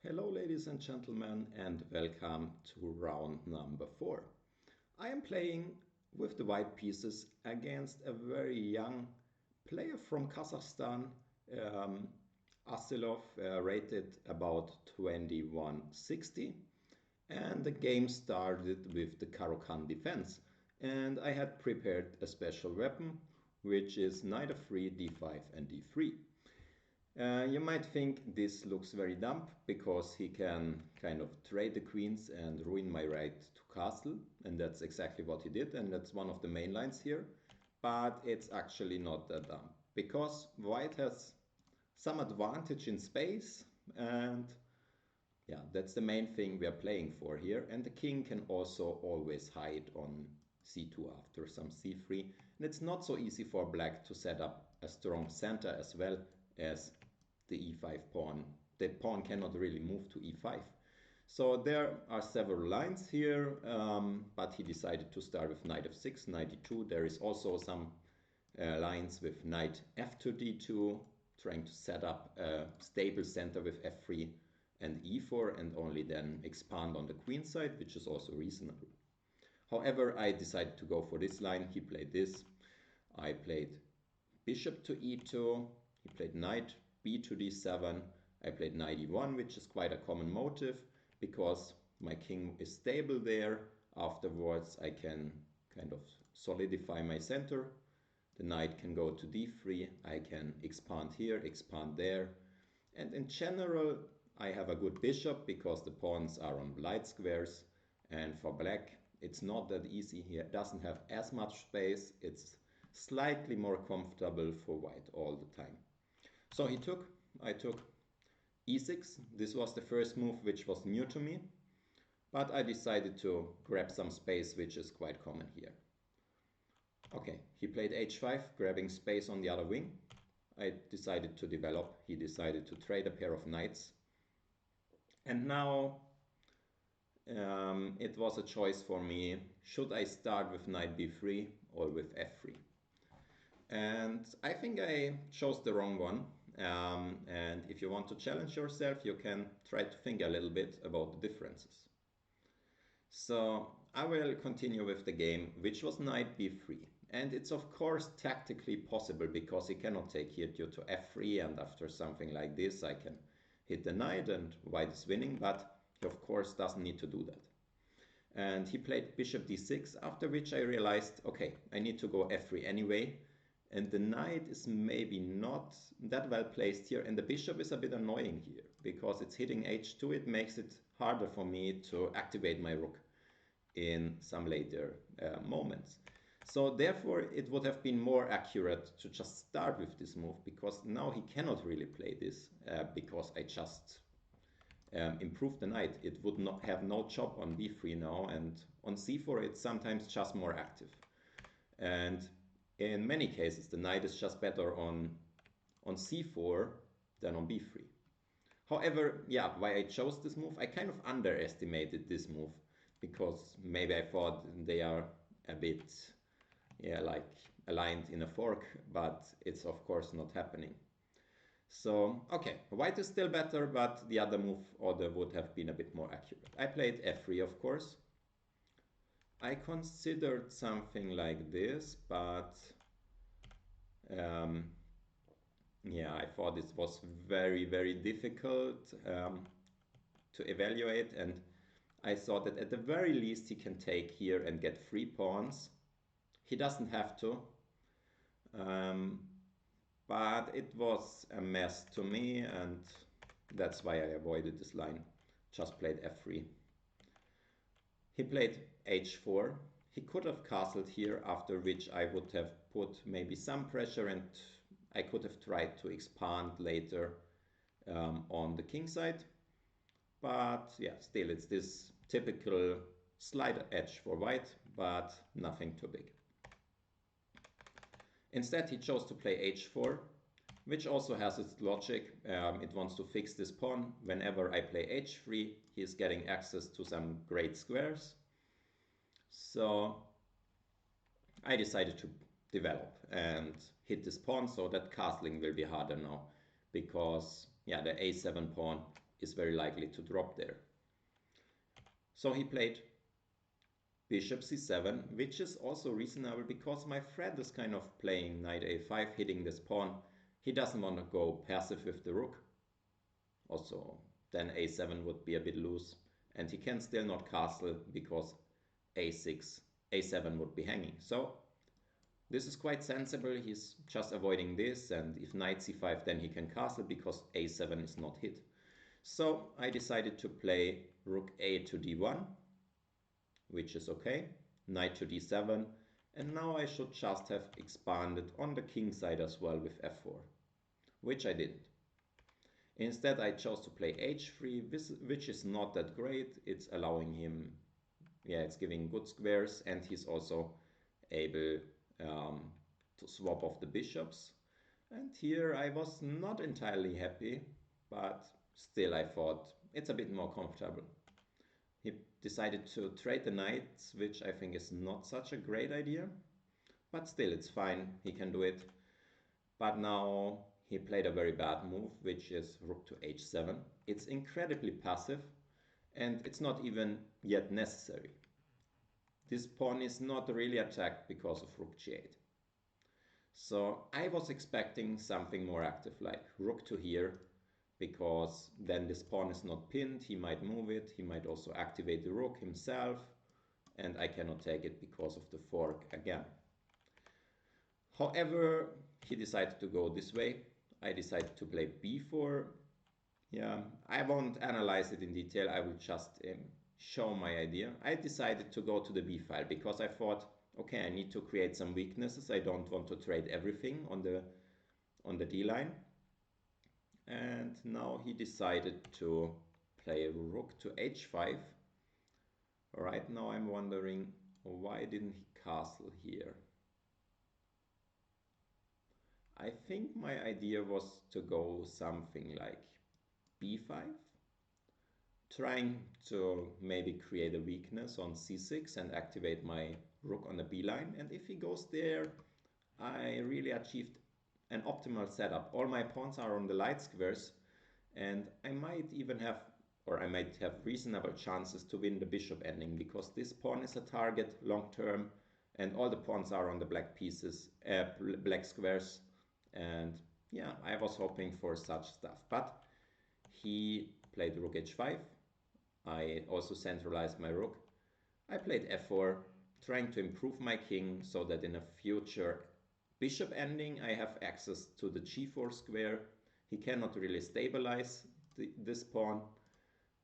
Hello, ladies and gentlemen, and welcome to round number 4. I am playing with the white pieces against a very young player from Kazakhstan, um, Assylov, rated about 2160. And the game started with the Caro-Kann defense. And I had prepared a special weapon, which is knight f3, d5, and d3. You might think this looks very dumb because he can kind of trade the queens and ruin my right to castle, and that's exactly what he did, and that's one of the main lines here. But it's actually not that dumb because white has some advantage in space, and yeah, that's the main thing we are playing for here. And the king can also always hide on c2 after some c3, and it's not so easy for black to set up a strong center as well as the e5 pawn. The pawn cannot really move to e5. So there are several lines here, but he decided to start with knight f6, knight e2. There is also some lines with knight f2 d2, trying to set up a stable center with f3 and e4, and only then expand on the queen side, which is also reasonable. However, I decided to go for this line. He played this. I played bishop to e2. He played knight b to d7. I played knight e1, which is quite a common motive because my king is stable there. Afterwards, I can kind of solidify my center. The knight can go to d3. I can expand here, expand there. And in general, I have a good bishop because the pawns are on light squares. And for black, it's not that easy here. It doesn't have as much space. It's slightly more comfortable for white all the time. So I took e6. This was the first move which was new to me, but I decided to grab some space, which is quite common here. Okay, he played h5, grabbing space on the other wing. I decided to develop. He decided to trade a pair of knights. And now it was a choice for me. Should I start with knight b3 or with f3? And I think I chose the wrong one. And if you want to challenge yourself, you can try to think a little bit about the differences. So I will continue with the game, which was knight b3. And it's of course tactically possible because he cannot take here due to f3, and after something like this I can hit the knight and white is winning, but he of course doesn't need to do that. And he played bishop d6, after which I realized, okay, I need to go f3 anyway. And the knight is maybe not that well placed here, and the bishop is a bit annoying here because it's hitting h2. It makes it harder for me to activate my rook in some later moments. So therefore it would have been more accurate to just start with this move, because now he cannot really play this because I just improved the knight. It would not have no chop on b3 now, and on c4 it's sometimes just more active. And in many cases, the knight is just better on c4 than on b3. However, yeah, why I chose this move, I kind of underestimated this move because maybe I thought they are a bit, yeah, like aligned in a fork, but it's of course not happening. So, okay, white is still better, but the other move order would have been a bit more accurate. I played f3, of course. I considered something like this, but yeah, I thought this was very, very difficult to evaluate, and I thought that at the very least he can take here and get 3 pawns. He doesn't have to, but it was a mess to me, and that's why I avoided this line. Just played f3. He played h4. He could have castled here, after which I would have put maybe some pressure, and I could have tried to expand later on the king side. But yeah, still it's this typical slight edge for white, but nothing too big. Instead he chose to play h4, which also has its logic. It wants to fix this pawn. Whenever I play h3, he is getting access to some great squares. So I decided to develop and hit this pawn, so that castling will be harder now, because yeah, the a7 pawn is very likely to drop there. So he played bishop c7, which is also reasonable because my friend is kind of playing knight a5, hitting this pawn. He doesn't want to go passive with the rook. Also, then a7 would be a bit loose, and he can still not castle because a6, a7 would be hanging. So this is quite sensible. He's just avoiding this, and if knight c5, then he can castle because a7 is not hit. So I decided to play rook a to d1, which is okay, knight to d7, and now I should just have expanded on the king side as well with f4, which I didn't. Instead I chose to play h3, which is not that great. It's allowing him, it's giving good squares, and he's also able to swap off the bishops. And here I was not entirely happy, but still I thought it's a bit more comfortable. He decided to trade the knights, which I think is not such a great idea, but still it's fine, he can do it. But now he played a very bad move, which is rook to h7. It's incredibly passive, and it's not even yet necessary. This pawn is not really attacked because of rook g8. So I was expecting something more active, like rook to here, because then this pawn is not pinned, he might move it, he might also activate the rook himself, and I cannot take it because of the fork again. However, he decided to go this way. I decided to play b4. I won't analyze it in detail, I will just show my idea. I decided to go to the b file because I thought, okay, I need to create some weaknesses. I don't want to trade everything on the d line. And now he decided to play rook to h5. Right now I'm wondering, why didn't he castle here? I think my idea was to go something like b5, trying to maybe create a weakness on c6 and activate my rook on the b line. And if he goes there, I really achieved an optimal setup. All my pawns are on the light squares, and I might even have, or I might have reasonable chances to win the bishop ending, because this pawn is a target long term, and all the pawns are on the black pieces, black squares, and yeah, I was hoping for such stuff. But he played rook h5. I also centralized my rook. I played f4, trying to improve my king so that in a future bishop ending I have access to the g4 square. He cannot really stabilize this pawn,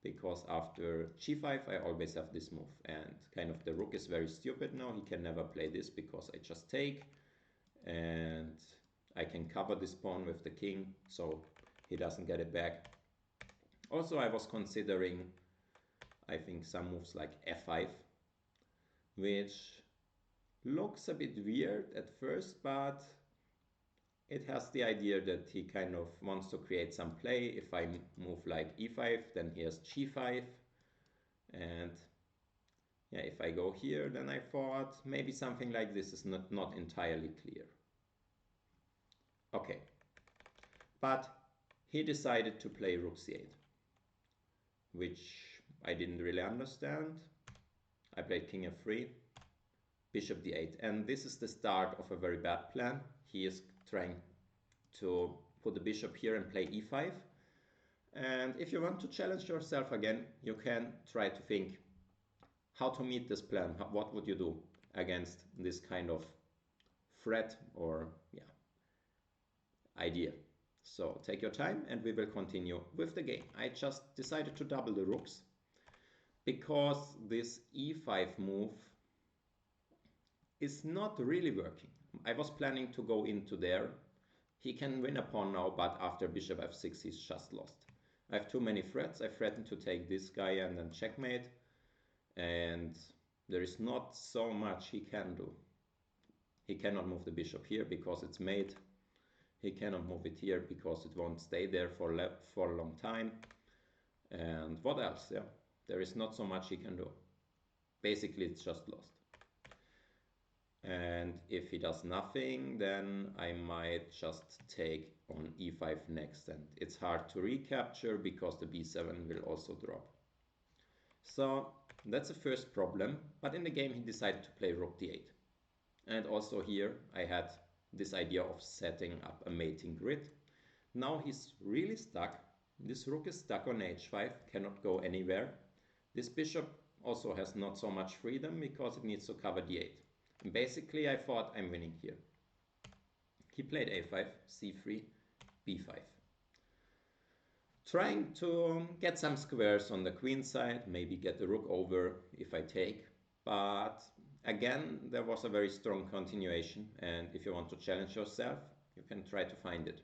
because after g5 I always have this move, and kind of the rook is very stupid now. He can never play this because I just take, and I can cover this pawn with the king so he doesn't get it back. Also, I was considering, I think, some moves like f5, which looks a bit weird at first, but it has the idea that he kind of wants to create some play. If I move like e5, then he has g5, and yeah, if I go here, then I thought maybe something like this is not entirely clear. Okay, but he decided to play rook c8, which I didn't really understand. I played king f3, bishop d8, and this is the start of a very bad plan. He is trying to put the bishop here and play e5. And if you want to challenge yourself again, you can try to think how to meet this plan. What would you do against this kind of threat or idea? So take your time and we will continue with the game. I just decided to double the rooks because this e5 move is not really working. I was planning to go into there. He can win a pawn now, but after bishop f6 he's just lost. I have too many threats. I threatened to take this guy and then checkmate, and there is not so much he can do. He cannot move the bishop here because it's mate. He cannot move it here because it won't stay there for a long time. And what else? Yeah, there is not so much he can do. Basically, it's just lost. And if he does nothing, then I might just take on e5 next. And it's hard to recapture because the b7 will also drop. So that's the first problem. But in the game, he decided to play rook d8. And also here, I had this idea of setting up a mating grid. Now he's really stuck. This rook is stuck on h5, cannot go anywhere. This bishop also has not so much freedom because it needs to cover d8. And basically, I thought I'm winning here. He played a5, c3, b5. Trying to get some squares on the queen side, maybe get the rook over if I take. But again, there was a very strong continuation. And if you want to challenge yourself, you can try to find it.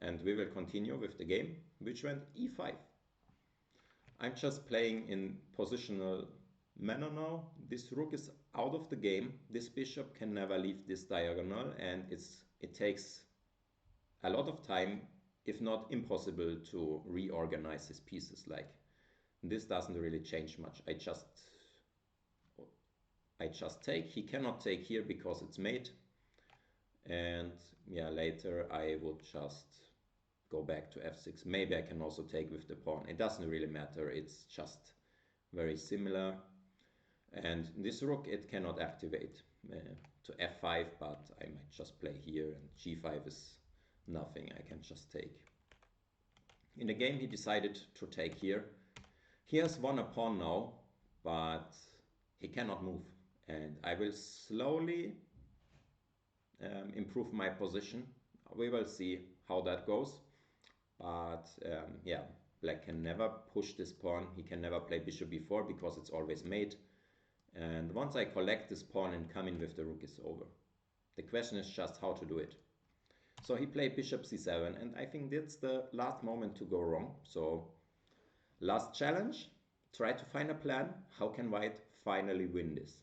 And we will continue with the game, which went e5. I'm just playing in positional manner now. This rook is out of the game. This bishop can never leave this diagonal, and it takes a lot of time, if not impossible, to reorganize his pieces. Like, this doesn't really change much. I just take. He cannot take here because it's mate. And yeah, later I would just go back to f6. Maybe I can also take with the pawn. It doesn't really matter. It's just very similar. And this rook, it cannot activate to f5, but I might just play here, and g5 is nothing. I can just take. In the game, he decided to take here. He has won a pawn now, but he cannot move. And I will slowly improve my position. We will see how that goes. But yeah, black can never push this pawn. He can never play bishop b4 because it's always mate. And once I collect this pawn and come in with the rook, is over. The question is just how to do it. So he played bishop c7, and I think that's the last moment to go wrong. So last challenge, try to find a plan. How can white finally win this?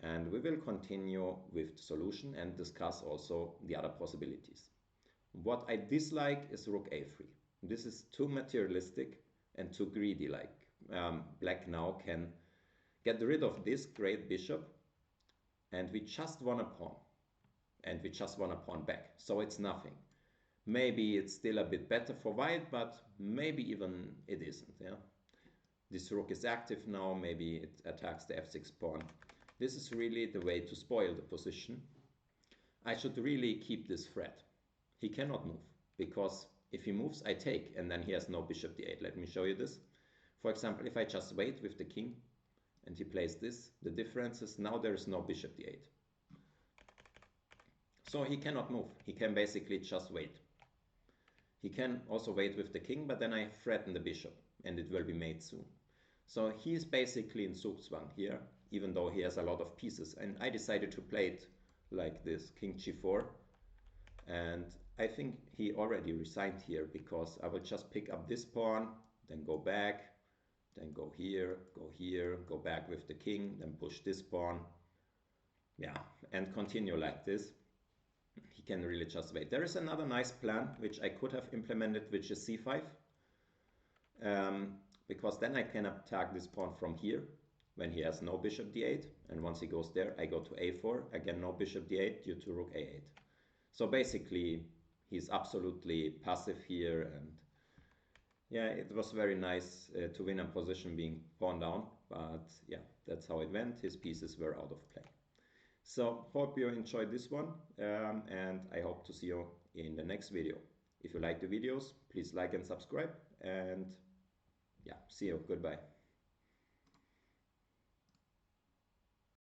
And we will continue with the solution and discuss also the other possibilities. What I dislike is rook a3. This is too materialistic and too greedy. Like black now can get rid of this great bishop, and we just won a pawn. And we just won a pawn back. So it's nothing. Maybe it's still a bit better for white, but maybe even it isn't. Yeah? This rook is active now. Maybe it attacks the f6 pawn. This is really the way to spoil the position. I should really keep this threat. He cannot move, because if he moves, I take, and then he has no bishop d8. Let me show you this. For example, if I just wait with the king, and he plays this, the difference is now there is no bishop d8. So he cannot move. He can basically just wait. He can also wait with the king, but then I threaten the bishop, and it will be mate soon. So he is basically in Zugzwang here, even though he has a lot of pieces. And I decided to play it like this, king g4. And I think he already resigned here, because I will just pick up this pawn, then go back, then go here, go back with the king, then push this pawn. Yeah, and continue like this. He can really just wait. There is another nice plan which I could have implemented, which is c5. Because then I can attack this pawn from here when he has no bishop d8. And once he goes there, I go to a4. Again, no bishop d8 due to rook a8. So basically, he's absolutely passive here. And yeah, it was very nice to win a position being pawned down. But yeah, that's how it went. His pieces were out of play. So hope you enjoyed this one, and I hope to see you in the next video. If you like the videos, please like and subscribe, and yeah, see you. Goodbye.